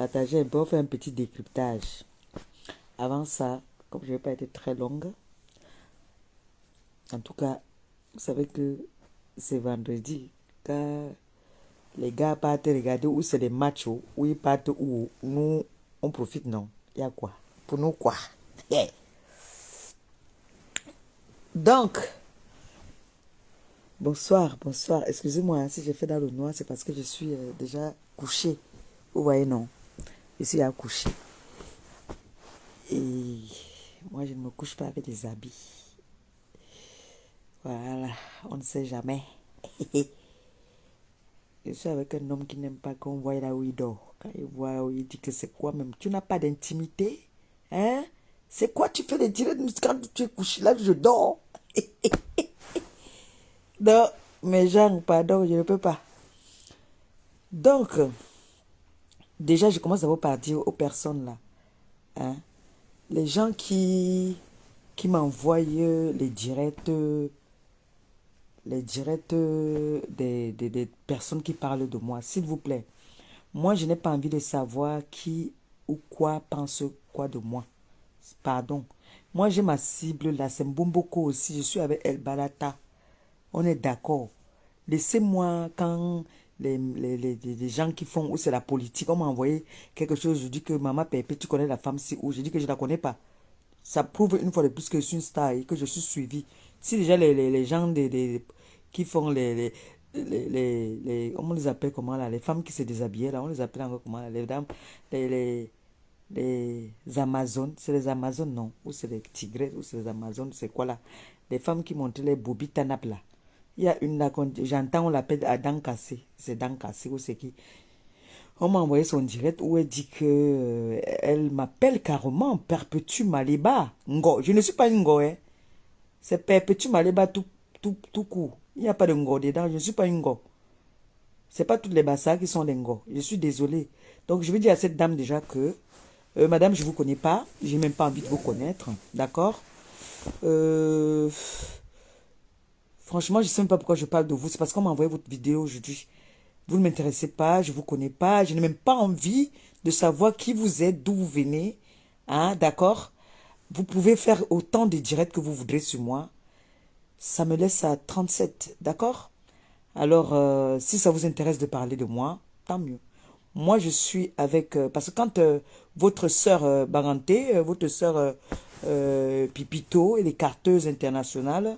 partager un peu, on fait un petit décryptage. Avant ça, comme je ne vais pas être très longue, en tout cas, vous savez que c'est vendredi. Quand les gars partent regarder où c'est les matchs, où ils partent, où nous, on profite, non. Il y a quoi? Pour nous, quoi? Donc, bonsoir, bonsoir. Excusez-moi hein, si j'ai fait dans le noir, c'est parce que je suis déjà couché. Vous voyez, non? Je suis à coucher. Et moi, je ne me couche pas avec des habits. Voilà, on ne sait jamais. Je suis avec un homme qui n'aime pas qu'on voie là où il dort. Quand il voit où il dit que c'est quoi même. Tu n'as pas d'intimité? Hein? C'est quoi tu fais des directs quand tu es couché là, je dors? Non, mes gens, pardon, je ne peux pas. Donc, déjà, je commence d'abord par dire aux personnes là. Hein? Les gens qui m'envoient les directs des personnes qui parlent de moi, s'il vous plaît. Moi, je n'ai pas envie de savoir qui ou quoi pense quoi de moi. Pardon. Moi, j'ai ma cible là, c'est Mbomboko aussi. Je suis avec El Balata. On est d'accord. Laissez-moi quand les gens qui font, ou c'est la politique, on m'a envoyé quelque chose, je dis que Maman Pépé, tu connais la femme si où? Je dis que je ne la connais pas. Ça prouve une fois de plus que je suis une star et que je suis suivi. Si déjà les gens qui font on les appelle comment là, les femmes qui se déshabillaient là, on les appelle encore comment là, les dames, les Amazones, c'est les Amazones non, ou c'est les Tigres, ou c'est les Amazones, c'est quoi là, les femmes qui montent les bobites tanap là. Il y a une là, j'entends, on l'appelle à dents cassées, c'est dents cassées ou c'est qui. On m'a envoyé son direct où elle dit que elle m'appelle carrément Perpétue Maliba. Ngo. Je ne suis pas une Ngo, hein. C'est Perpétue Maliba tout court. Il n'y a pas de Ngo dedans. Je ne suis pas une Ngo. Ce n'est pas toutes les bassas qui sont des Ngo. Je suis désolé. Donc je vais dire à cette dame déjà que madame, je ne vous connais pas. Je n'ai même pas envie de vous connaître. D'accord. Franchement, je ne sais même pas pourquoi je parle de vous. C'est parce qu'on m'a envoyé votre vidéo aujourd'hui. Vous ne m'intéressez pas, je ne vous connais pas, je n'ai même pas envie de savoir qui vous êtes, d'où vous venez. Hein, d'accord? Vous pouvez faire autant de directs que vous voudrez sur moi. Ça me laisse à 37, d'accord? Alors, si ça vous intéresse de parler de moi, tant mieux. Moi, je suis avec... parce que quand votre sœur Baranté, votre sœur Pipito et les carteuses internationales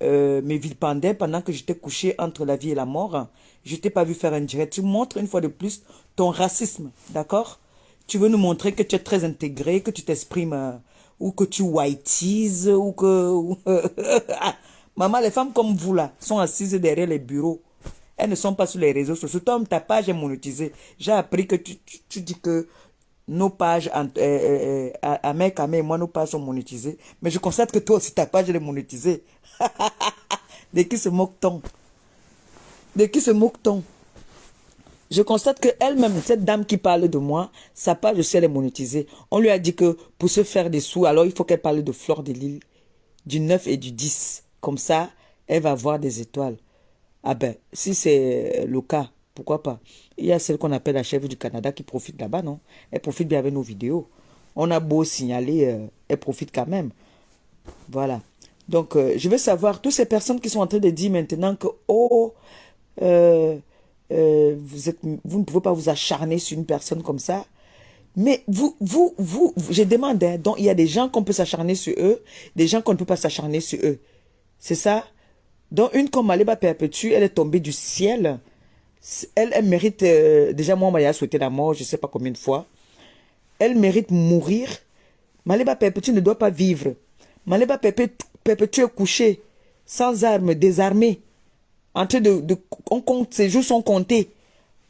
me vilipendait pendant que j'étais couché entre la vie et la mort. Je t'ai pas vu faire un direct. Tu montres une fois de plus ton racisme, d'accord? Tu veux nous montrer que tu es très intégré, que tu t'exprimes, ou que tu whiteys, ou que... Maman, les femmes comme vous là, sont assises derrière les bureaux. Elles ne sont pas sur les réseaux sociaux. Toi, ta page est monétisée. J'ai appris que tu dis que nos pages, Ahmed Kamé et moi, nos pages sont monétisées. Mais je constate que toi aussi, ta page elle est monétisée. De qui se moque-t-on? De qui se moque-t-on? Je constate qu'elle-même, cette dame qui parle de moi, sa page aussi elle est monétisée. On lui a dit que pour se faire des sous, alors il faut qu'elle parle de Fleur de Lille, du 9 et du 10. Comme ça, elle va avoir des étoiles. Ah ben, si c'est le cas, pourquoi pas? Il y a celle qu'on appelle la chef du Canada qui profite là-bas, non? Elle profite bien avec nos vidéos. On a beau signaler, elle profite quand même. Voilà. Donc, je veux savoir, toutes ces personnes qui sont en train de dire maintenant que, oh, vous ne pouvez pas vous acharner sur une personne comme ça. Mais je demande, hein, donc il y a des gens qu'on peut s'acharner sur eux, des gens qu'on ne peut pas s'acharner sur eux. C'est ça? Donc, une comme Maliba Perpétue, elle est tombée du ciel. Elle mérite, déjà moi, on m'a souhaité la mort, je ne sais pas combien de fois. Elle mérite mourir. Maliba Perpétue ne doit pas vivre. Maliba Perpétue est couchée, sans armes, désarmée. En train on compte, ses jours sont comptés.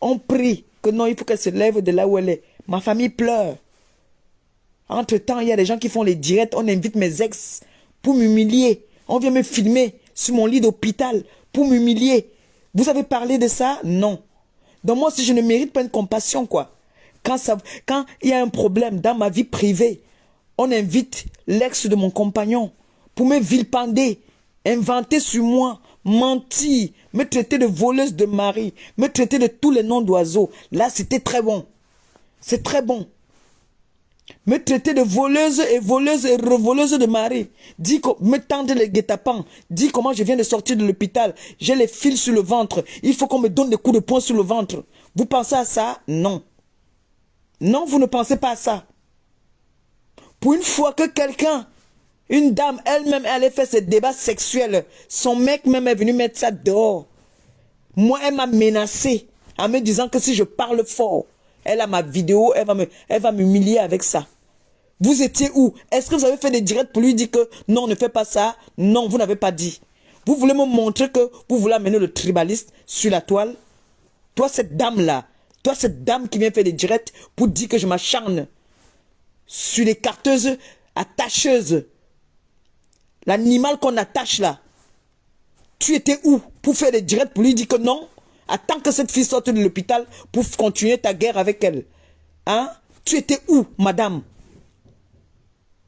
On prie que non, il faut qu'elle se lève de là où elle est. Ma famille pleure. Entre-temps, il y a des gens qui font les directs. On invite mes ex pour m'humilier. On vient me filmer sur mon lit d'hôpital pour m'humilier. Vous avez parlé de ça? Non. Donc moi, si je ne mérite pas une compassion, quoi. Quand il y a un problème dans ma vie privée, on invite l'ex de mon compagnon pour me vilipender, inventer sur moi, mentir, me traiter de voleuse de mari, me traiter de tous les noms d'oiseaux. Là, c'était très bon. C'est très bon. Me traiter de voleuse et revoleuse de mari. Me tendre les guet-apens. Dis comment je viens de sortir de l'hôpital. J'ai les fils sur le ventre. Il faut qu'on me donne des coups de poing sur le ventre. Vous pensez à ça? Non. Non, vous ne pensez pas à ça. Pour une fois que quelqu'un, une dame, elle-même, elle a fait ses débats sexuels. Son mec même est venu mettre ça dehors. Moi, elle m'a menacé en me disant que si je parle fort, elle a ma vidéo, elle va m'humilier avec ça. Vous étiez où? Est-ce que vous avez fait des directs pour lui dire que non, ne fais pas ça? Non, vous n'avez pas dit. Vous voulez me montrer que vous voulez amener le tribaliste sur la toile? Toi, cette dame-là, toi, cette dame qui vient faire des directs pour dire que je m'acharne sur les carteuses attacheuses, l'animal qu'on attache là, tu étais où pour faire des directs pour lui dire que non? Attends que cette fille sorte de l'hôpital pour continuer ta guerre avec elle. Hein? Tu étais où, madame?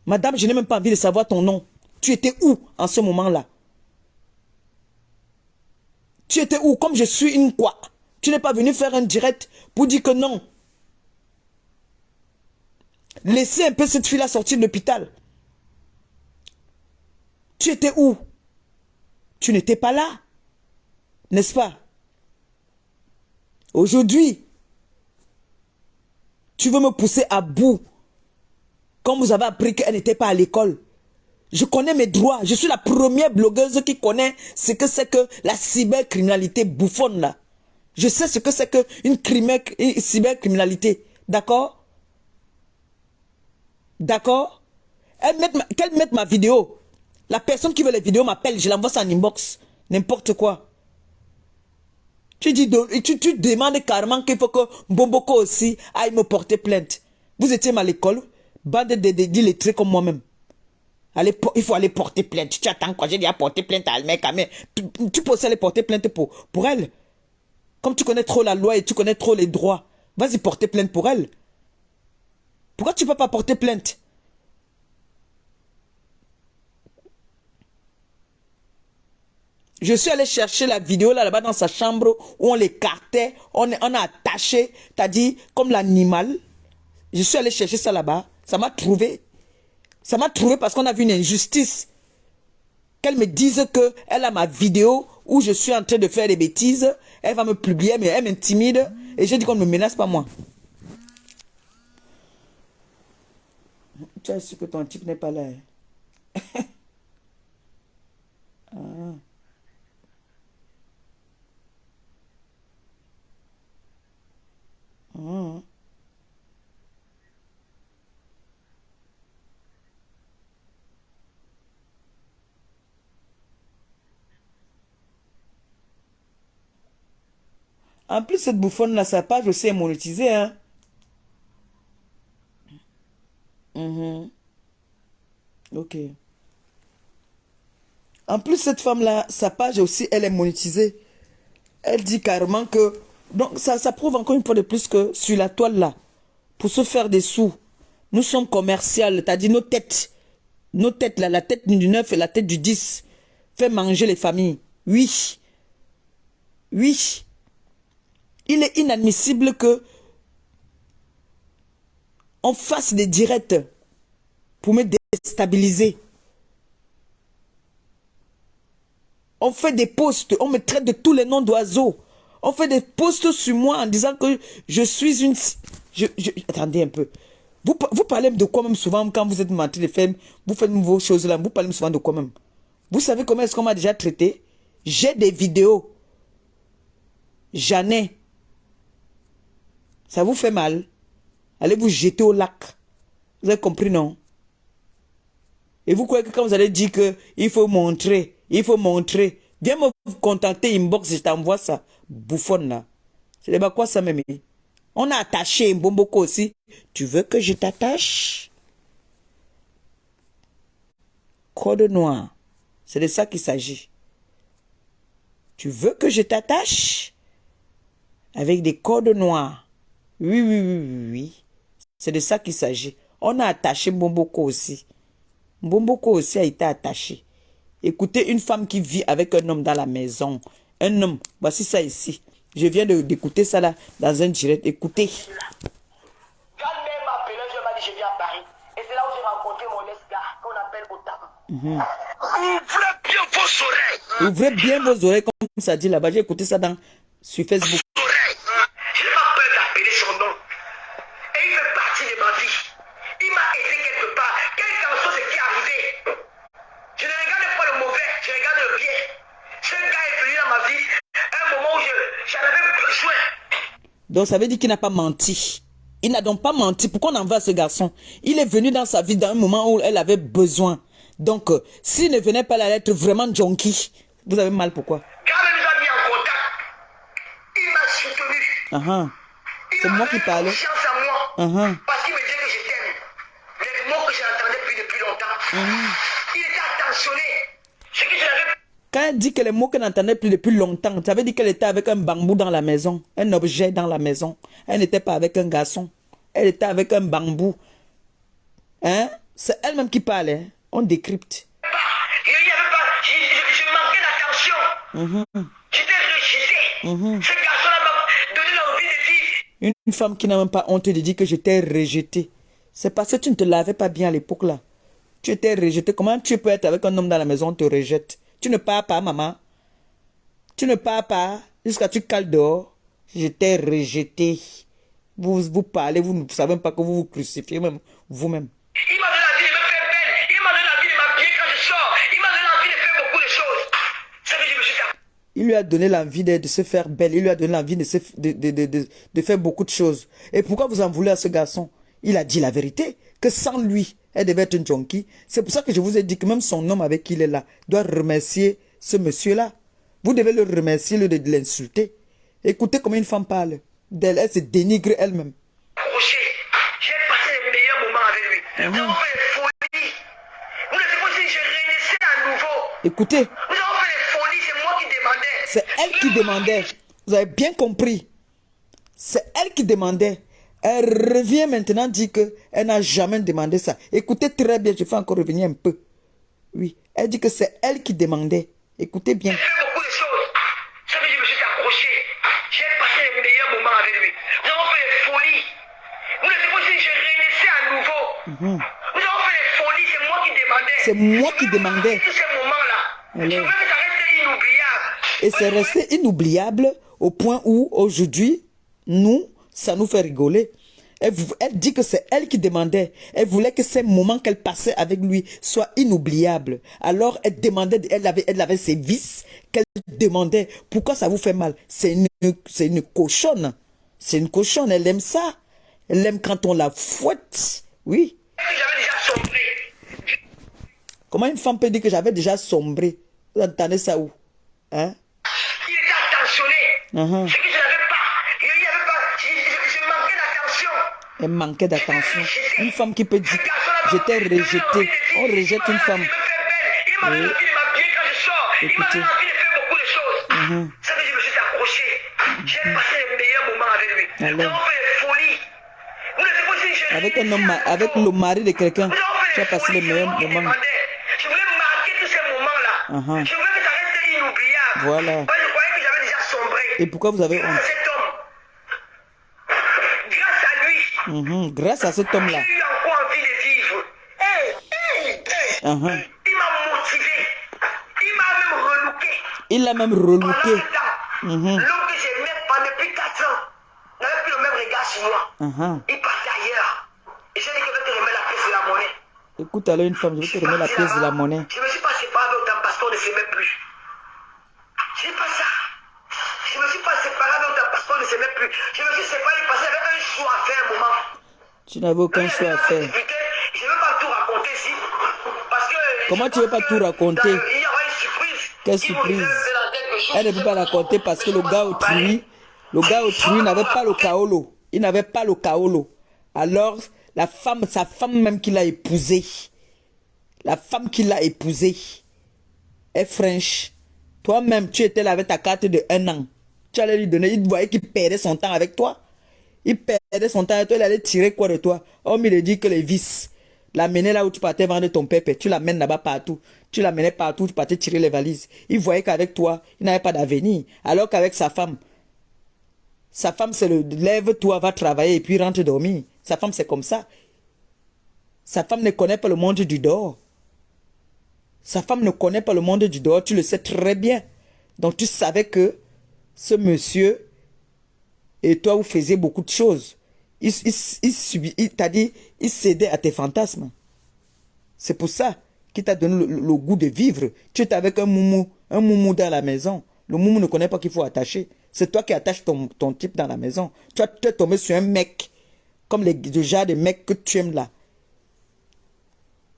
Madame, je n'ai même pas envie de savoir ton nom. Tu étais où en ce moment-là? Tu étais où? Comme je suis une quoi? Tu n'es pas venu faire un direct pour dire que non. Laissez un peu cette fille-là sortir de l'hôpital. Tu étais où? Tu n'étais pas là. N'est-ce pas? Aujourd'hui, tu veux me pousser à bout. Comme vous avez appris qu'elle n'était pas à l'école. Je connais mes droits. Je suis la première blogueuse qui connaît ce que c'est que la cybercriminalité bouffonne là. Je sais ce que c'est qu'une cybercriminalité. D'accord? D'accord? Qu'elle mette ma vidéo. La personne qui veut les vidéos m'appelle. Je l'envoie ça en inbox. N'importe quoi. Tu demandes carrément qu'il faut que Bomboko aussi aille me porter plainte. Vous étiez à l'école, bande d'illettrés comme moi-même. Il faut aller porter plainte. Tu attends quoi? J'ai déjà porté plainte à Almec. Tu peux aller porter plainte pour elle. Comme tu connais trop la loi et tu connais trop les droits, vas-y porter plainte pour elle. Pourquoi tu ne peux pas porter plainte? Je suis allé chercher la vidéo là-bas dans sa chambre où on l'écartait, on a attaché, t'as dit, comme l'animal. Je suis allé chercher ça là-bas. Ça m'a trouvé. Ça m'a trouvé parce qu'on a vu une injustice. Qu'elle me dise qu'elle a ma vidéo où je suis en train de faire des bêtises. Elle va me publier, mais elle m'intimide. Et j'ai dit qu'on ne me menace pas moi. Tu as su que ton type n'est pas là. Ah. Ah. En plus, cette bouffonne-là, sa page aussi est monétisée. Hein? Ok. En plus, cette femme-là, sa page aussi, elle est monétisée. Elle dit carrément que... Donc, ça prouve encore une fois de plus que sur la toile là, pour se faire des sous, nous sommes commerciales. T'as dit nos têtes là, la tête du 9 et la tête du 10, fait manger les familles. Oui. Oui. Il est inadmissible que on fasse des directs pour me déstabiliser. On fait des posts, on me traite de tous les noms d'oiseaux. On fait des posts sur moi en disant que je suis une... Attendez un peu. Vous parlez de quoi même souvent quand vous êtes menti de faire, vous faites vos choses là, vous parlez souvent de quoi même? Vous savez comment est-ce qu'on m'a déjà traité? J'ai des vidéos. J'en ai. Ça vous fait mal? Allez vous jeter au lac. Vous avez compris, non? Et vous croyez que quand vous allez dire qu'il faut montrer, viens me contacter inbox, je t'envoie ça. Bouffonne là. C'est pas quoi ça même? On a attaché Mbomboko aussi. Tu veux que je t'attache? Code noir. C'est de ça qu'il s'agit. Tu veux que je t'attache? Avec des codes noirs. Oui, oui, oui, oui, oui. C'est de ça qu'il s'agit. On a attaché Mbomboko aussi. Mbomboko aussi a été attaché. Écoutez, une femme qui vit avec un homme dans la maison. Un homme. Voici ça ici. Je viens d'écouter ça là dans un direct. Écoutez. je viens à Paris. Et c'est là où j'ai rencontré mon ex-gars qu'on appelle Otama. Ouvrez bien vos oreilles. Ouvrez bien vos oreilles, comme ça dit là-bas. J'ai écouté ça sur Facebook. Je n'ai pas peur d'appeler son nom. Et il fait partie de ma vie. Il m'a aidé quelque part. Quel qu'en soit ce qui est arrivé. Je ne regarde pas le mauvais, je regarde le bien. Ce gars est venu dans ma vie à un moment où j'en avais besoin. Donc ça veut dire qu'il n'a pas menti. Il n'a donc pas menti. Pourquoi on en veut à ce garçon? Il est venu dans sa vie dans un moment où elle avait besoin. Donc, s'il ne venait pas là être vraiment junkie, vous avez mal pourquoi? Quand il nous a mis en contact, il m'a soutenu. C'est moi qui parle. Confiance en moi. Parce qu'il me disait que je t'aime. Les mots que j'entendais depuis longtemps. Il était attentionné. Ce que je n'avais pas. Quand elle dit que les mots qu'elle n'entendait plus depuis longtemps, ça veut dire qu'elle était avec un bambou dans la maison, un objet dans la maison. Elle n'était pas avec un garçon. Elle était avec un bambou. Hein? C'est elle-même qui parlait. On décrypte. Il n'y avait pas. Je manquais d'attention. J'étais rejeté. Ce garçon-là m'a donné l'envie de dire. Une femme qui n'a même pas honte de dire que j'étais rejetée. C'est parce que tu ne te lavais pas bien à l'époque là. Tu étais rejeté. Comment tu peux être avec un homme dans la maison, on te rejette? Tu ne pars pas, maman. Tu ne pars pas jusqu'à tu cales dehors. J'étais rejeté. Vous parlez, vous ne savez même pas que vous vous crucifiez même vous-même. Il m'a donné l'envie de me faire belle. Il m'a donné l'envie de m'habiller quand je sors. Il m'a donné l'envie de faire beaucoup de choses. C'est que je me suis tapé. Il lui a donné l'envie de se faire belle. Il lui a donné l'envie de faire beaucoup de choses. Et pourquoi vous en voulez à ce garçon? Il a dit la vérité, que sans lui, elle devait être une junkie. C'est pour ça que je vous ai dit que même son homme avec qui il est là doit remercier ce monsieur-là. Vous devez le remercier, le de l'insulter. Écoutez comment une femme parle d'elle. Elle se dénigre elle-même. J'ai passé les meilleurs moments avec lui. Nous avons fait des folies. Vous ne savez pas si je renaissais à nouveau. Écoutez. Nous avons fait des folies, c'est moi qui demandais. C'est elle qui demandait. Vous avez bien compris. C'est elle qui demandait. Elle revient maintenant dire qu'elle n'a jamais demandé ça. Écoutez très bien, je fais encore revenir un peu. Oui, elle dit que c'est elle qui demandait. Écoutez bien. J'ai fait beaucoup de choses. Ça veut dire que je me suis accroché. J'ai passé les meilleurs moments avec lui. Nous avons fait des folies. Vous ne savez pas si je renaissais à nouveau. Nous avons fait des folies, c'est moi qui demandais. C'est moi qui demandais. Tous ces moments-là. Je veux que ça reste inoubliable. Et c'est resté inoubliable au point où aujourd'hui, nous, ça nous fait rigoler. Elle dit que c'est elle qui demandait. Elle voulait que ces moments qu'elle passait avec lui soient inoubliables. Alors elle demandait, elle avait ses vices qu'elle demandait. Pourquoi ça vous fait mal? C'est une cochonne. C'est une cochonne, elle aime ça. Elle aime quand on la fouette. Oui. J'avais déjà sombré. Comment une femme peut dire que j'avais déjà sombré? Vous entendez ça où? Hein? Il était attentionné. Ce que je n'avais pas. Il n'y avait pas. Je manquais d'attention. Elle manquait d'attention. Une femme qui peut dire j'étais rejetée. On rejette une femme. Il m'a donné l'envie de m'habiller quand je sors. Il m'a donné l'envie de faire beaucoup de choses. Ça veut dire que je me suis accroché. J'ai passé les meilleurs moments avec lui. Nous avons fait des folies. Vous ne savez pas si je... Avec un homme, avec le mari de quelqu'un, tu as passé les meilleurs moments. Je voulais marquer tous ces moments-là. Je voulais que ça reste inoubliable. Voilà. Moi, je croyais que j'avais déjà sombré. Et pourquoi vous avez honte? Cet homme, grâce à lui, grâce à cet homme-là. j'ai eu encore envie de vivre. Il m'a motivé. Il m'a même relooké. Il l'a même relooké. L'homme que j'aimais depuis 4 ans n'avait plus le même regard sur moi. Il partait ailleurs. Et j'ai dit que je vais te remettre la pièce de la monnaie. Écoute alors une femme, je vais te remettre la pièce de la monnaie. Je ne me suis pas séparé avec autant parce qu'on ne s'aimait plus. Je n'ai pas ça. Je ne me suis pas séparé avec autant parce qu'on ne s'aimait plus. Je me suis séparé parce qu'il y avait un choix à faire un moment. Tu n'avais aucun choix à faire. Je ne veux pas tout raconter ici. Parce que comment tu ne veux pas tout raconter? Il y aura une surprise. Quelle surprise? Elle ne peut pas raconter parce que le gars autrui n'avait pas le kaolo. Il n'avait pas le kaolo. Alors, la femme, sa femme même qui l'a épousé, la femme qui l'a épousé est French. Toi-même, tu étais là avec ta carte de 1 an. Tu allais lui donner, il voyait qu'il perdait son temps avec toi. Il perdait son temps avec toi, il allait tirer quoi de toi? Homme, il dit que les vices, l'amener là où tu partais vendre ton pépé, tu l'amènes là-bas partout. Tu l'amenais partout, tu partais tirer les valises. Il voyait qu'avec toi, il n'avait pas d'avenir. Alors qu'avec sa femme, c'est le lève-toi, va travailler et puis rentre dormir. Sa femme, c'est comme ça. Sa femme ne connaît pas le monde du dehors. Sa femme ne connaît pas le monde du dehors, tu le sais très bien. Donc tu savais que ce monsieur et toi, vous faisiez beaucoup de choses. Il t'a dit, il cédait à tes fantasmes. C'est pour ça qu'il t'a donné le goût de vivre. Tu étais avec un moumou dans la maison. Le moumou ne connaît pas qu'il faut attacher. C'est toi qui attaches ton type dans la maison. Tu es tombé sur un mec, comme le genre de mec que tu aimes là,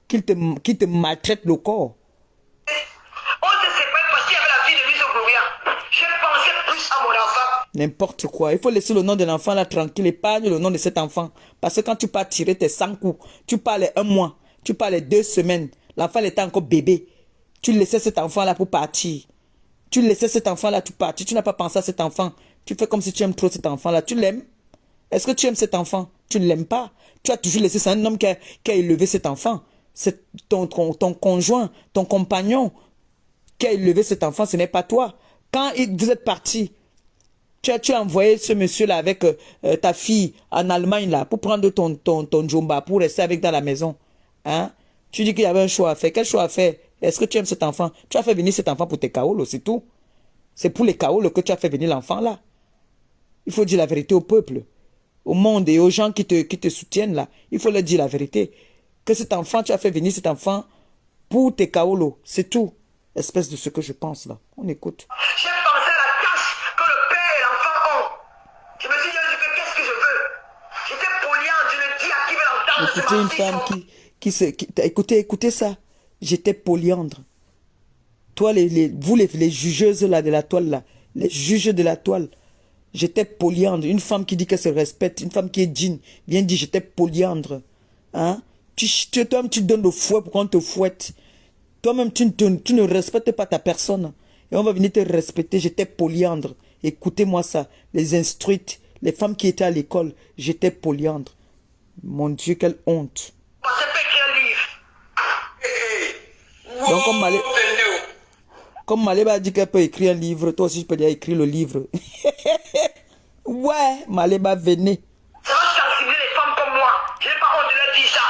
qui te maltraite le corps. On se sépare parce qu'il y avait la fille de Louise Gloria. Je pensais plus à mon enfant. N'importe quoi. Il faut laisser le nom de l'enfant là tranquille. Épargne le nom de cet enfant. Parce que quand tu pars tirer tes 100 coups, tu parles un mois, tu parles 2 semaines. L'enfant était encore bébé. Tu laissais cet enfant là pour partir. Tu laissais cet enfant là pour partir. Tu n'as pas pensé à cet enfant. Tu fais comme si tu aimes trop cet enfant là. Tu l'aimes? Est-ce que tu aimes cet enfant? Tu ne l'aimes pas. Tu as toujours laissé. C'est un homme qui a élevé cet enfant. C'est ton conjoint, ton compagnon qui a élevé cet enfant. Ce n'est pas toi. Quand vous êtes partis, tu as envoyé ce monsieur-là avec ta fille en Allemagne là pour prendre ton jomba, pour rester avec dans la maison. Hein? Tu dis qu'il y avait un choix à faire. Quel choix à faire? Est-ce que tu aimes cet enfant? Tu as fait venir cet enfant pour tes kaolos, c'est tout. C'est pour les kaolos que tu as fait venir l'enfant là. Il faut dire la vérité au peuple, au monde et aux gens qui te soutiennent là. Il faut leur dire la vérité. Que cet enfant, tu as fait venir cet enfant pour tes kaolos, c'est tout. Espèce de ce que je pense là. On écoute. J'ai pensé à la tâche que le père et l'enfant ont. Je me suis dit que qu'est-ce que je veux? J'étais poliante, je le dis à qui veut l'entendre. Écoutez une femme écoutez ça. J'étais polyandre. Toi, vous les jugeuses là de la toile là, les juges de la toile, j'étais polyandre. Une femme qui dit qu'elle se respecte, une femme qui est digne, viens dire j'étais polyandre. Hein? Toi-même tu donnes le fouet pour qu'on te fouette. Toi-même tu ne respectes pas ta personne. Et on va venir te respecter, j'étais polyandre. Écoutez-moi ça, les instruites, les femmes qui étaient à l'école, j'étais polyandre. Mon Dieu, quelle honte. J'ai pas écrit un livre. Donc comme Maléba a dit qu'elle peut écrire un livre, toi aussi je peux dire écrire le livre. Ouais, Maléba, venez. Ça va sensibiliser les femmes comme moi. Je n'ai pas honte de leur dire ça.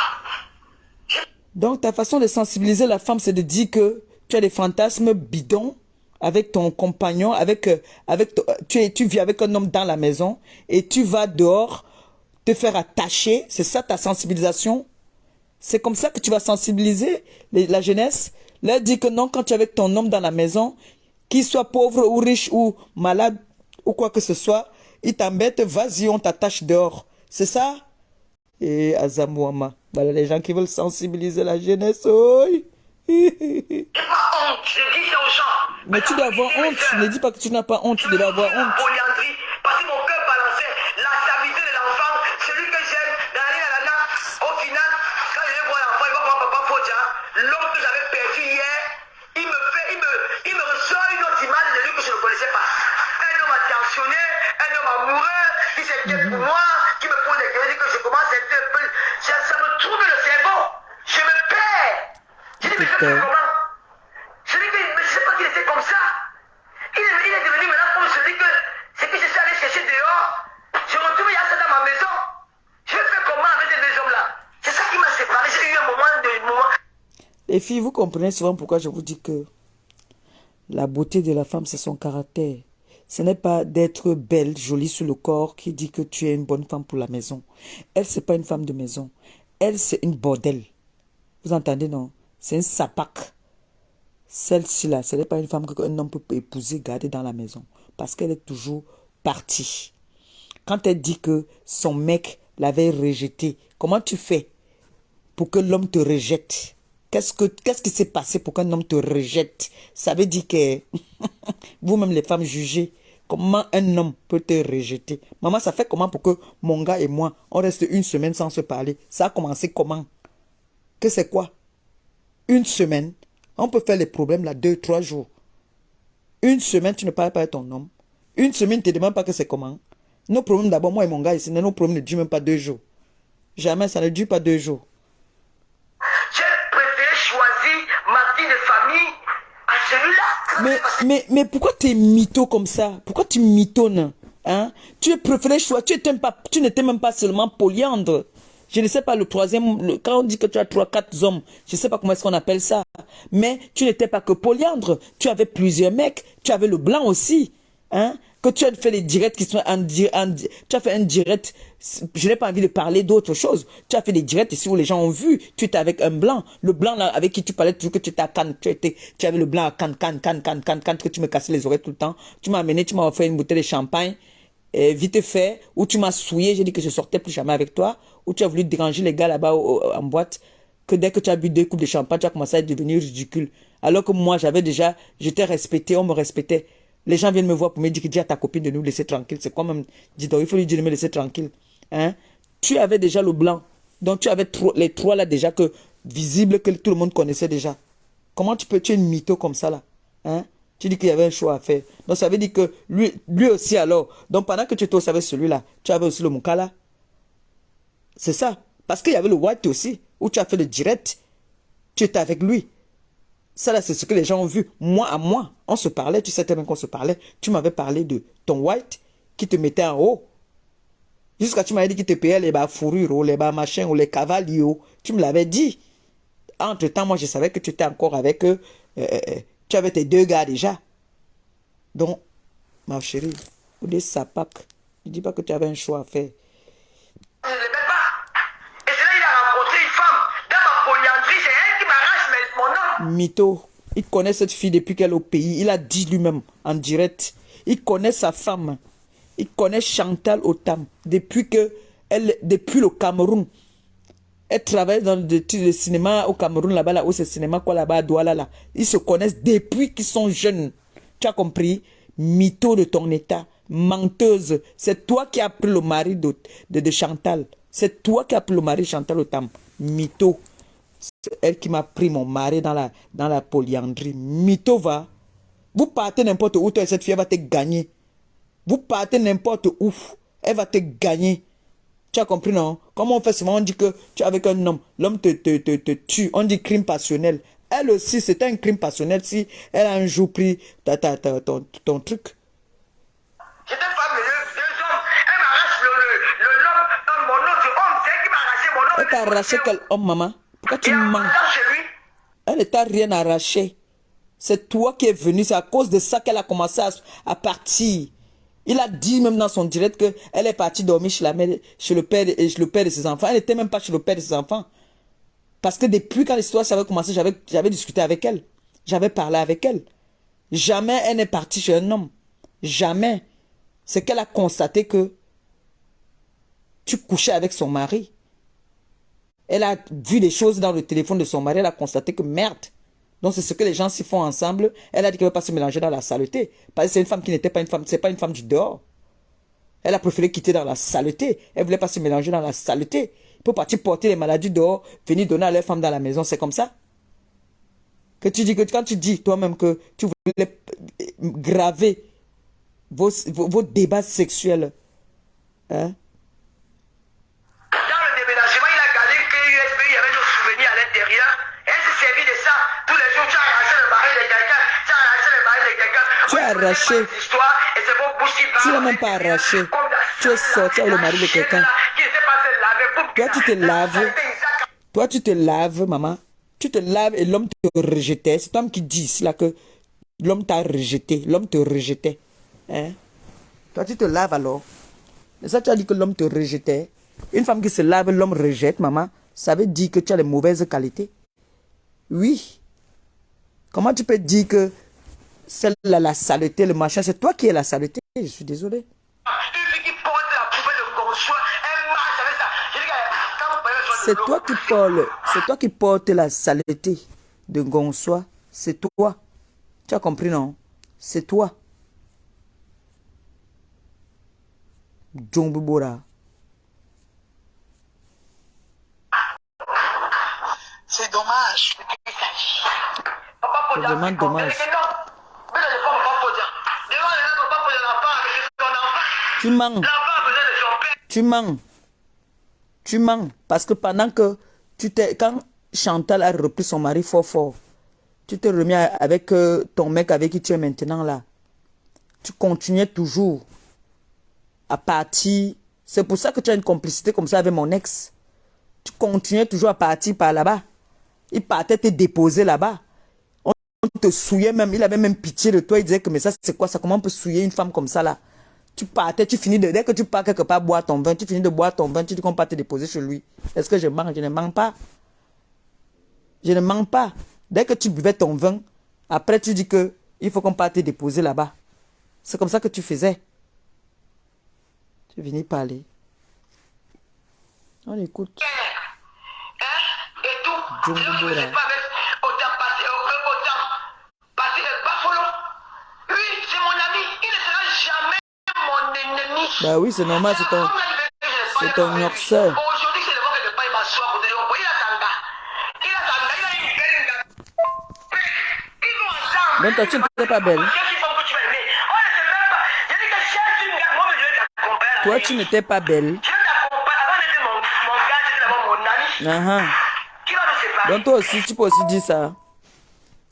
Donc ta façon de sensibiliser la femme, c'est de dire que tu as des fantasmes bidons avec ton compagnon, tu vis avec un homme dans la maison et tu vas dehors te faire attacher. C'est ça ta sensibilisation? C'est comme ça que tu vas sensibiliser la jeunesse? Leur dire que non, quand tu es avec ton homme dans la maison, qu'il soit pauvre ou riche ou malade ou quoi que ce soit, il t'embête, vas-y, on t'attache dehors. C'est ça? Et Azamouama, voilà les gens qui veulent sensibiliser la jeunesse. Oh. J'ai pas honte, je dis ça aux gens. Mais tu dois avoir honte. Ne dis pas que tu n'as pas honte, tu dois avoir honte. Polyandrie, parce que mon cœur balançait la stabilité de l'enfant, celui que j'aime, au final, quand je vois l'enfant, il va voir papa Fodja, l'homme que j'avais perdu hier, il me ressort une autre image de lui que je ne connaissais pas. Un homme attentionné, un homme amoureux, qui s'inquiète pour moi, qui me pose des questions, que je commence à être un peu. Ça me trouble le cerveau. Je me perds. Je dis, mais je fais comment? Je dis que je ne sais pas qu'il était comme ça. Il est devenu maintenant comme celui que c'est que je suis allé chercher dehors. Je retrouve il y a ça dans ma maison. Je fais comment avec ces deux hommes-là? C'est ça qui m'a séparé. J'ai eu un moment. Les filles, vous comprenez souvent pourquoi je vous dis que la beauté de la femme, c'est son caractère. Ce n'est pas d'être belle, jolie sur le corps qui dit que tu es une bonne femme pour la maison. Elle, c'est pas une femme de maison. Elle, c'est une bordel. Vous entendez, non? C'est un sapac. Celle-ci là, ce n'est pas une femme qu'un homme peut épouser, garder dans la maison. Parce qu'elle est toujours partie. Quand elle dit que son mec l'avait rejetée, comment tu fais pour que l'homme te rejette? Qu'est-ce qui s'est passé pour qu'un homme te rejette? Ça veut dire que vous-même les femmes jugez comment un homme peut te rejeter. Maman, ça fait comment pour que mon gars et moi, on reste une semaine sans se parler? Ça a commencé comment? Que c'est quoi? Une semaine? On peut faire les problèmes là 2-3 jours. Une semaine, tu ne parles pas avec ton homme. Une semaine, tu ne te demandes pas que c'est comment. Nos problèmes d'abord, moi et mon gars ici, nos problèmes ne durent même pas 2 jours. Jamais, ça ne dure pas 2 jours. J'ai préféré choisir ma vie de famille à celui-là. Mais pourquoi tu es mytho comme ça? Pourquoi tu mythonnes? Hein? Tu es préféré choisir, tu n'étais même pas seulement polyandre. Je ne sais pas, le troisième, quand on dit que tu as 3, 4 hommes, je ne sais pas comment est-ce qu'on appelle ça. Mais tu n'étais pas que polyandre. Tu avais plusieurs mecs. Tu avais le blanc aussi. Hein? Que tu as fait les directs qui sont tu as fait un direct, je n'ai pas envie de parler d'autre chose. Tu as fait des directs ici où les gens ont vu, tu étais avec un blanc. Le blanc là, avec qui tu parlais toujours que tu étais à Cannes, tu avais le blanc à Cannes, que tu me cassais les oreilles tout le temps. Tu m'as amené, tu m'as offert une bouteille de champagne, vite fait, où tu m'as souillé, j'ai dit que je sortais plus jamais avec toi, où tu as voulu déranger les gars là-bas en boîte, que dès que tu as bu 2 coupes de champagne, tu as commencé à devenir ridicule. Alors que moi, j'étais respecté, on me respectait. Les gens viennent me voir pour me dire que dis à ta copine de nous laisser tranquille. C'est quoi même? Dis donc, il faut lui dire de me laisser tranquille. Hein? Tu avais déjà le blanc. Donc tu avais les 3 là déjà visibles que tout le monde connaissait déjà. Comment tu es une mytho comme ça là? Hein? Tu dis qu'il y avait un choix à faire. Donc ça veut dire que lui aussi alors. Donc pendant que tu étais aussi avec celui-là, tu avais aussi le Moukala. C'est ça. Parce qu'il y avait le White aussi, où tu as fait le direct. Tu étais avec lui. Ça là, c'est ce que les gens ont vu. Moi à moi, on se parlait, tu sais très bien qu'on se parlait. Tu m'avais parlé de ton White qui te mettait en haut. Jusqu'à tu m'avais dit qu'il te payait les bas fourrures, les bas machins, ou les cavaliers. Tu me l'avais dit. Entre-temps, moi, je savais que tu étais encore avec eux. Tu avais tes 2 gars déjà. Donc, ma chérie, ou des sapacs, ne dis pas que tu avais un choix à faire. Je ne l'aimais pas. Et c'est là qu'il a rencontré une femme. Dans ma polyandrie, c'est elle qui m'arrache mon nom. Mytho, il connaît cette fille depuis qu'elle est au pays. Il a dit lui-même en direct. Il connaît sa femme. Il connaît Chantal Otam depuis le Cameroun. Elle travaille dans le cinéma au Cameroun là-bas, là où c'est cinéma quoi là-bas à Douala là. Ils se connaissent depuis qu'ils sont jeunes. Tu as compris? Mytho de ton état, menteuse. C'est toi qui as pris le mari de Chantal. C'est toi qui as pris le mari de Chantal Otam. Mytho. C'est elle qui m'a pris mon mari dans la polyandrie. Mytho va. Vous partez n'importe où, toi et cette fille elle va te gagner. Vous partez n'importe où, elle va te gagner. Tu as compris, non? Comment on fait souvent, on dit que tu es avec un homme, l'homme te tue, on dit crime passionnel. Elle aussi, c'est un crime passionnel si elle a un jour pris ton truc. J'étais femme de 2 hommes. Elle m'arrache mon autre homme. C'est elle qui m'a arraché mon homme. Elle t'a arraché quel homme, maman? Pourquoi tu mens? Elle ne t'a rien arraché. C'est toi qui es venu, c'est à cause de ça qu'elle a commencé à partir. Il a dit même dans son direct qu'elle est partie dormir chez la mère, chez le père de ses enfants. Elle n'était même pas chez le père de ses enfants. Parce que depuis quand l'histoire avait commencé, j'avais discuté avec elle. J'avais parlé avec elle. Jamais elle n'est partie chez un homme. Jamais. C'est qu'elle a constaté que tu couchais avec son mari. Elle a vu des choses dans le téléphone de son mari. Elle a constaté que merde. Donc c'est ce que les gens s'y font ensemble. Elle a dit qu'elle ne veut pas se mélanger dans la saleté. Parce que c'est une femme qui n'était pas une femme, c'est pas une femme du dehors. Elle a préféré quitter dans la saleté. Elle ne voulait pas se mélanger dans la saleté. Pour partir porter les maladies dehors, venir donner à leur femme dans la maison, c'est comme ça. Que tu dis que quand tu dis toi-même que tu voulais graver vos débats sexuels, hein? Dans le déménagement, il a gardé une clé USB, il y avait nos souvenirs à l'intérieur. Elle s'est servie de ça. Tous les jours, tu as arraché le mari de quelqu'un. Tu as arraché le mari de quelqu'un. Tu as arraché. Et c'est vos bouches qui Tu l'as même pas arraché. Tu es sorti avec le mari de quelqu'un. Toi, tu te laves. Toi, tu te laves, maman. Tu te laves et l'homme te rejetait. C'est toi qui dis ici là que l'homme t'a rejeté. L'homme te rejetait. Hein? Toi, tu te laves alors. Et ça, tu as dit que l'homme te rejetait. Une femme qui se lave, l'homme rejette, maman. Ça veut dire que tu as les mauvaises qualités. Oui. Comment tu peux dire que celle-là, la saleté, le machin, c'est toi qui es la saleté? Je suis désolé. C'est toi qui portes la saleté de Gonsois. C'est toi. Tu as compris, non? C'est toi. Djombu Bora. C'est dommage. C'est vraiment dommage. Tu mens. Tu mens. Tu mens. Parce que pendant que quand Chantal a repris son mari fort, tu t'es remis avec ton mec avec qui tu es maintenant là. Tu continuais toujours à partir. C'est pour ça que tu as une complicité comme ça avec mon ex. Tu continuais toujours à partir par là-bas. Il partait te déposer là-bas. On te souillait même. Il avait même pitié de toi. Il disait que mais ça c'est quoi ça? Comment on peut souiller une femme comme ça là? Tu partais, tu finis de... Dès que tu pars quelque part boire ton vin, tu finis de boire ton vin, tu dis qu'on va te déposer chez lui. Est-ce que je mens? Je ne mens pas. Je ne mens pas. Dès que tu buvais ton vin, après tu dis que il faut qu'on parte te déposer là-bas. C'est comme ça que tu faisais. Tu finis par parler. On écoute. Et tout. Djungu Je ne Bora. sais pas avec autant passer le Buffalo. Oui, c'est mon ami. Il ne sera jamais mon ennemi. Bah oui, c'est normal, c'est ton yoxeur. Aujourd'hui, c'est le moment que je paye ma soie. Il a tanga. Il a tanga. Il a une belle. Ils vont ensemble. Donc toi, tu n'étais pas belle. Toi, tu n'étais pas belle. Donc toi aussi, tu peux aussi dire ça.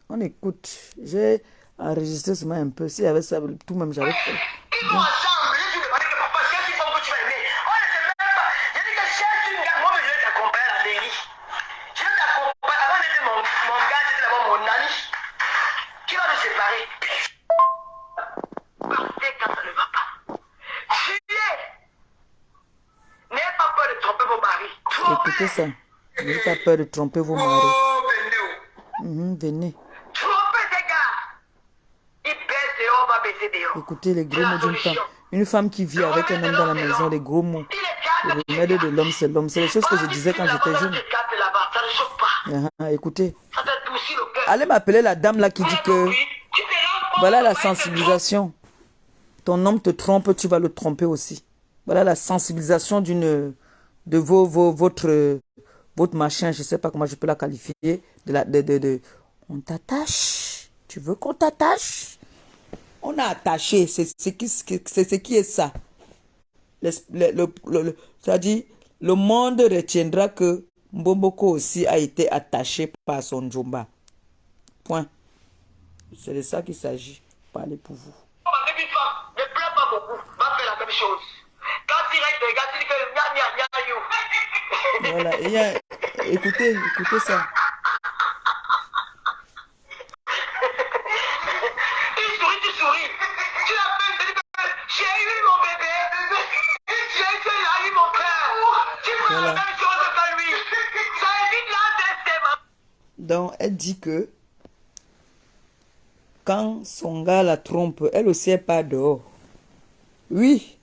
On écoute. J'ai enregistré seulement un peu. S'il y avait ça, tout même j'avais fait. Ils vont ensemble. Je dis, papa, cherche une femme que tu vas aimer. On ne sait même pas. Je dis que cherche une gars. Moi, je vais t'accompagner à la mairie. Je vais t'accompagner. Avant d'être mon gars, c'était d'abord mon ami. Qui va nous séparer? Partez quand ça ne va pas. Juliet! N'ayez pas peur de tromper vos maris. Écoutez ça. N'ayez pas peur de tromper vos maris. Oh, venez. Venez. Trompez ces gars. Ils baissent et on va baisser dehors. Écoutez les gros mots d'une femme. Une femme qui vit avec un homme dans la maison, les gros mots. Le remède de l'homme, c'est l'homme. C'est les choses que je disais quand j'étais jeune. Écoutez. Allez m'appeler la dame là qui dit que voilà la sensibilisation. Ton homme te trompe, tu vas le tromper aussi. Voilà la sensibilisation de votre machin, je ne sais pas comment je peux la qualifier. On t'attache. Tu veux qu'on t'attache? On a attaché. C'est ce qui est ça. C'est-à-dire, le monde retiendra que Mbomboko aussi a été attaché par son Djomba. Point. C'est de ça qu'il s'agit. Parlez pour vous. Ne pleure pas beaucoup. Va faire la même chose. Quand il reste des gars, tu dis que voilà. Écoutez ça. Il sourit, tu souris. Tu l'as fait, tu dis que j'ai eu mon bébé. J'ai eu mon cœur. Tu fais la même chose que lui. Ça évite l'intestin. Donc, elle dit que quand son gars la trompe, elle aussi n'est pas dehors. Oui.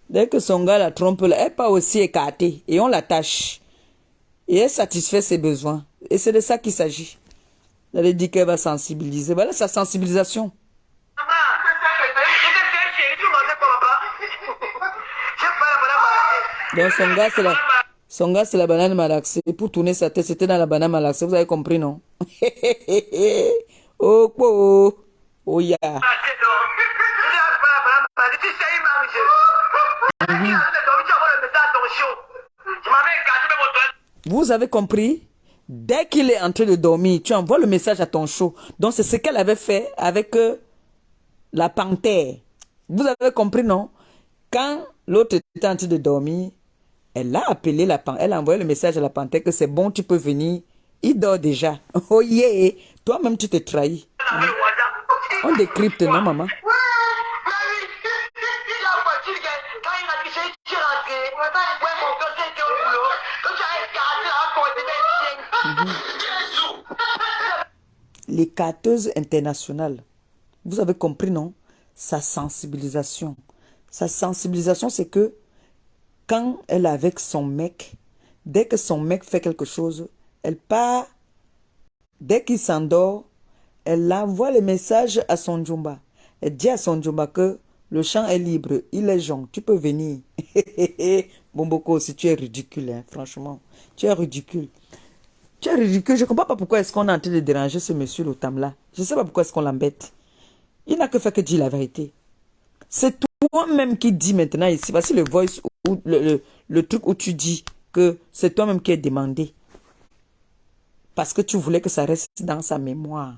Dès que son gars la trompe, elle n'est pas aussi écartée. Et on l'attache. Et elle satisfait ses besoins. Et c'est de ça qu'il s'agit. Elle dit qu'elle va sensibiliser. Voilà sa sensibilisation. Maman, donc son gars, c'est la banane malaxée. Et pour tourner sa tête, c'était dans la banane malaxée. Vous avez compris, non? Oh, oh, oh, yeah. Vous avez compris? Dès qu'il est en train de dormir, tu envoies le message à ton show. Donc, c'est ce qu'elle avait fait avec la panthère. Vous avez compris, non? Quand l'autre était en train de dormir, elle a appelé la panthère. Elle a envoyé le message à la panthère que c'est bon, tu peux venir. Il dort déjà. Oh yeah! Toi-même, tu te trahis. On décrypte, non, maman? Les carteuses internationales. Vous avez compris, non? Sa sensibilisation. Sa sensibilisation, c'est que quand elle est avec son mec, dès que son mec fait quelque chose, elle part. Dès qu'il s'endort, elle envoie le message à son Djomba. Elle dit à son Djomba que le champ est libre, il est jonc, tu peux venir. Bomboko, si tu es ridicule, hein, franchement. Tu es ridicule. Tu es ridicule. Je ne comprends pas pourquoi est-ce qu'on est en train de déranger ce monsieur Lotam là. Je ne sais pas pourquoi est-ce qu'on l'embête. Il n'a que fait que dire la vérité. C'est toi-même qui dis maintenant ici. Voici le voice, ou le truc où tu dis que c'est toi-même qui as demandé. Parce que tu voulais que ça reste dans sa mémoire.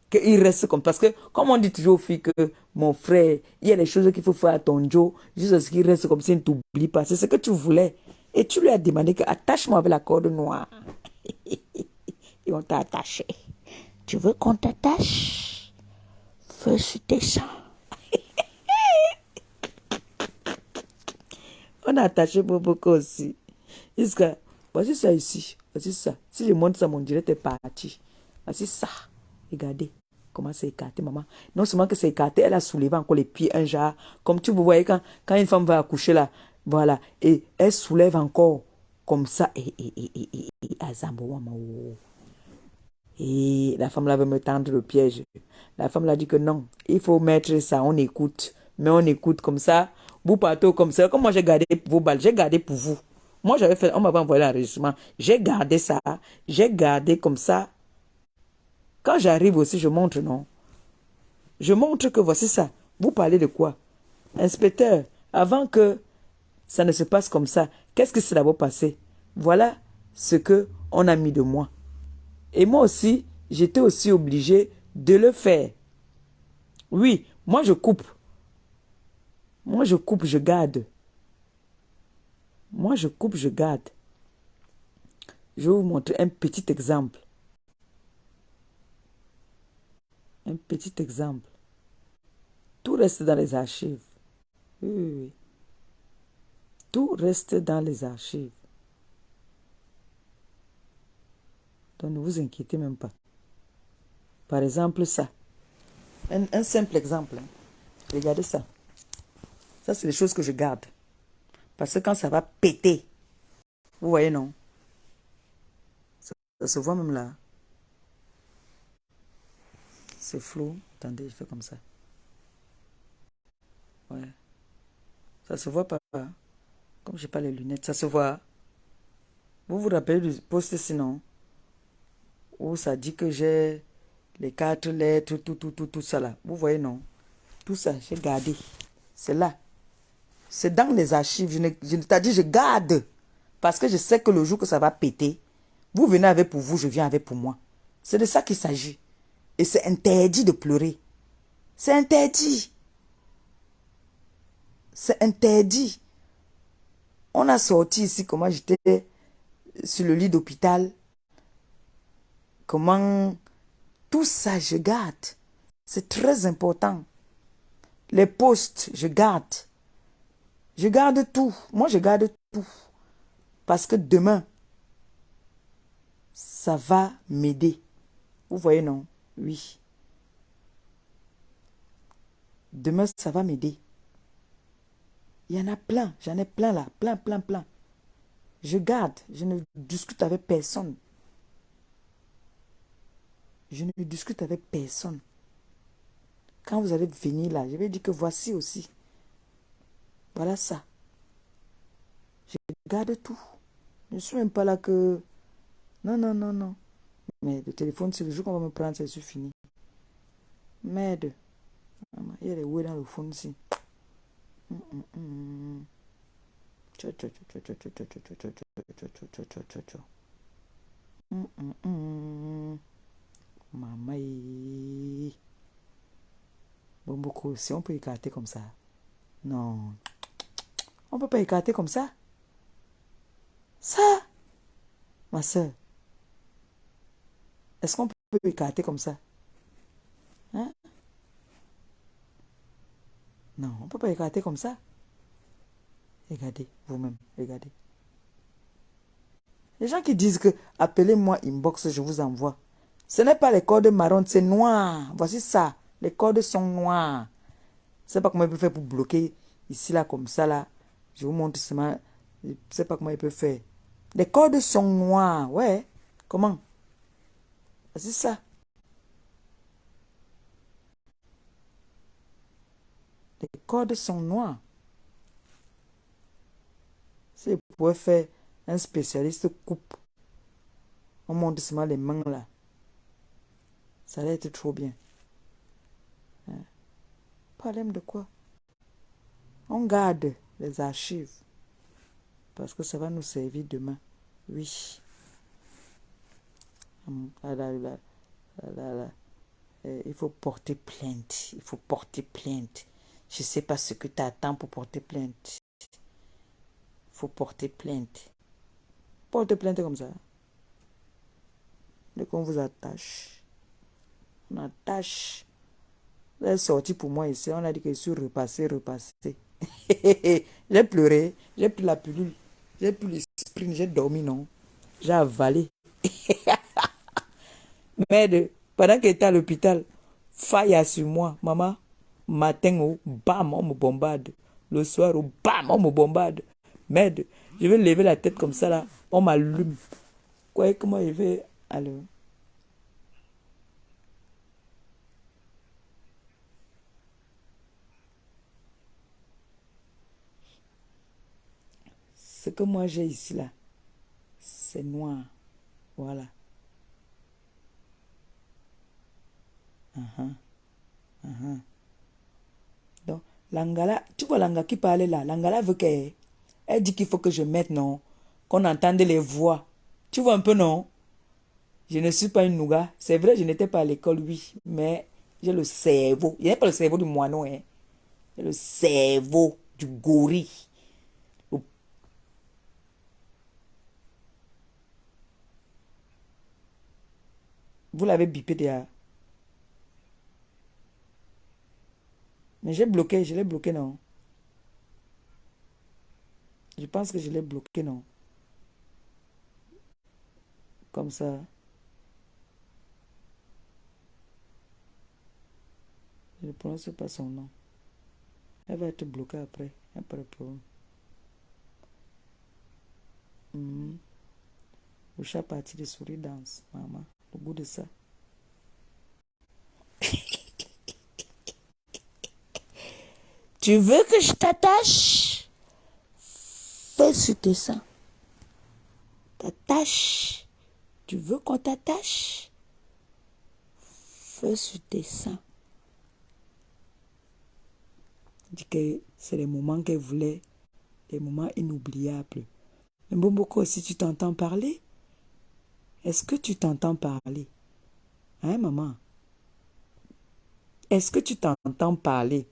Qu'il reste comme... Parce que, comme on dit toujours aux filles que, mon frère, il y a des choses qu'il faut faire à ton Joe, juste ce qu'il reste comme ça, il ne t'oublie pas. C'est ce que tu voulais. Et tu lui as demandé que attache-moi avec la corde noire. Et on t'a attaché. Tu veux qu'on t'attache? Feu sur tes sangs. On a attaché Boboko aussi. Jusqu'à, voici ça ici. Voici ça. Si je montre ça, mon direct est parti. Voici ça. Regardez comment c'est écarté, maman. Non seulement que c'est écarté, elle a soulevé encore les pieds, un genre. Comme tu vous voyez quand une femme va accoucher là, voilà. Et elle soulève encore comme ça. Et la femme là veut me tendre le piège. La femme là dit que non, il faut mettre ça, on écoute. Mais on écoute comme ça. Vous partez comme ça. Comme moi j'ai gardé vos balles, j'ai gardé pour vous. Moi j'avais fait, on m'avait envoyé l'enregistrement. J'ai gardé ça. J'ai gardé comme ça. Quand j'arrive aussi, je montre, non. Je montre que voici ça. Vous parlez de quoi? Inspecteur, avant que ça ne se passe comme ça, qu'est-ce qui s'est d'abord passé? Voilà ce que on a mis de moi. Et moi aussi, j'étais aussi obligé de le faire. Oui, moi je coupe. Moi je coupe, je garde. Moi je coupe, je garde. Je vais vous montrer un petit exemple. Un petit exemple. Tout reste dans les archives. Oui, oui, oui. Tout reste dans les archives. Donc ne vous inquiétez même pas. Par exemple, ça. Un simple exemple. Regardez ça. Ça, c'est les choses que je garde. Parce que quand ça va péter, vous voyez, non? Ça se voit même là. C'est flou. Attendez, je fais comme ça. Ouais. Ça se voit pas. Comme je n'ai pas les lunettes, ça se voit. Vous vous rappelez du post sinon? Où ça dit que j'ai les 4 lettres, tout ça là. Vous voyez, non? Tout ça, j'ai gardé. C'est là. C'est dans les archives. Je ne t'ai dit, je garde. Parce que je sais que le jour que ça va péter, vous venez avec pour vous, je viens avec pour moi. C'est de ça qu'il s'agit. Et c'est interdit de pleurer. C'est interdit. C'est interdit. On a sorti ici comment j'étais sur le lit d'hôpital. Comment tout ça, je garde. C'est très important. Les postes, je garde. Je garde tout. Moi, je garde tout. Parce que demain, ça va m'aider. Vous voyez, non? Oui. Demain, ça va m'aider. Il y en a plein. J'en ai plein là. Plein, plein, plein. Je garde. Je ne discute avec personne. Je ne discute avec personne. Quand vous allez venir là, je vais dire que voici aussi. Voilà ça. Je garde tout. Je ne suis même pas là que... Non, non, non, non. Mais le téléphone, c'est le jour qu'on va me prendre, c'est fini. Merde. Il y a des ouais dans le fond ici. Maman. Bon, beaucoup. Si on peut écarter comme ça. Non. On ne peut pas écarter comme ça. Ça. Ma soeur. Est-ce qu'on peut écarter comme ça? Hein? Non, on ne peut pas écarter comme ça. Regardez, vous-même, regardez. Les gens qui disent que appelez-moi inbox, je vous envoie. Ce n'est pas les cordes marron, c'est noir. Voici ça. Les cordes sont noires. Je ne sais pas comment il peut faire pour bloquer ici, là, comme ça, là. Je vous montre seulement. Je ne sais pas comment il peut faire. Les cordes sont noires. Ouais. Comment? Voici ça. Les cordes sont noires. Si vous pouvez faire un spécialiste coupe, on monte seulement les mains là. Ça va être trop bien. Hein? Problème de quoi? On garde les archives. Parce que ça va nous servir demain. Oui. Il faut porter plainte. Il faut porter plainte. Je ne sais pas ce que tu attends pour porter plainte. faut porter plainte. Porte plainte comme ça. Dès qu'on vous attache. On attache. Vous êtes sorti pour moi ici. On a dit que je suis repassé. J'ai pleuré. J'ai pris la pilule. J'ai pris le sprint. J'ai dormi, non. J'ai avalé. Merde. Pendant qu'elle était à l'hôpital, faille sur moi. Maman, matin, oh, bam, on me bombarde. Le soir, oh, bam, on me bombarde. Merde. Je vais lever la tête comme ça, là. On m'allume. Quoi, comment je vais... Alors... Ce que moi j'ai ici là, c'est noir. Voilà. Donc, Langala, tu vois Langa qui parlait là. Langala veut qu'elle elle dit qu'il faut que je mette, non, qu'on entende les voix. Tu vois un peu, non? Je ne suis pas une nougat. C'est vrai, je n'étais pas à l'école, oui, mais j'ai le cerveau. Il n'y a pas le cerveau du moineau, hein. J'ai le cerveau du gorille. Vous l'avez bipé déjà. Mais j'ai bloqué, je l'ai bloqué, non? Je pense que je l'ai bloqué, non? Comme ça. Je ne prononce pas son nom. Elle va être bloquée après. Il n'y a pas de problème. Le chat parti de souris danse, maman. Au bout de ça. Tu veux que je t'attache? Fais sur tes seins. T'attache. Tu veux qu'on t'attache? Fais sur tes seins. Dit que c'est les moments qu'elle voulait, des moments inoubliables. Mais Bomboko, si tu t'entends parler, est-ce que tu t'entends parler? Hein, maman? Est-ce que tu t'entends parler?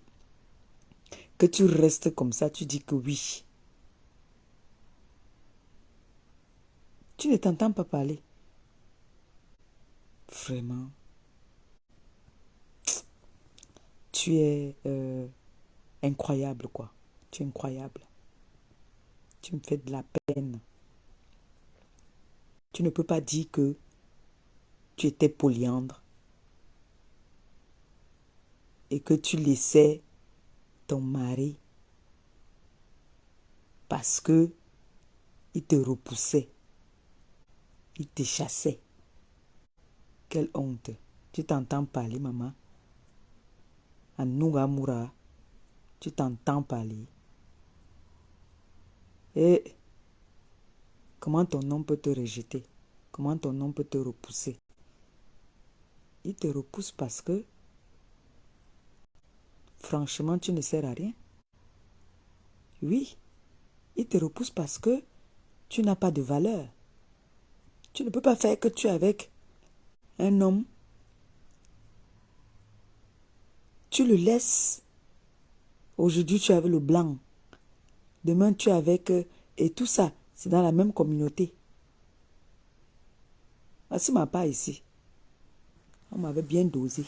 Que tu restes comme ça, tu dis que oui. Tu ne t'entends pas parler. Vraiment. Tu es incroyable, quoi. Tu es incroyable. Tu me fais de la peine. Tu ne peux pas dire que tu étais polyandre et que tu laissais ton mari parce que il te repoussait, il te chassait. Quelle honte. Tu t'entends parler, maman. Anougamura, tu t'entends parler. Et comment ton homme peut te rejeter? Comment ton homme peut te repousser? Il te repousse parce que, franchement, tu ne sers à rien. Oui, il te repousse parce que tu n'as pas de valeur. Tu ne peux pas faire que tu es avec un homme. Tu le laisses. Aujourd'hui, tu es avec le blanc. Demain, tu es avec... et tout ça, c'est dans la même communauté. Voici ma part ici. On m'avait bien dosé.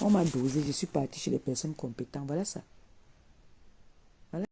On m'a dosé. Je suis partie chez les personnes compétentes. Voilà ça.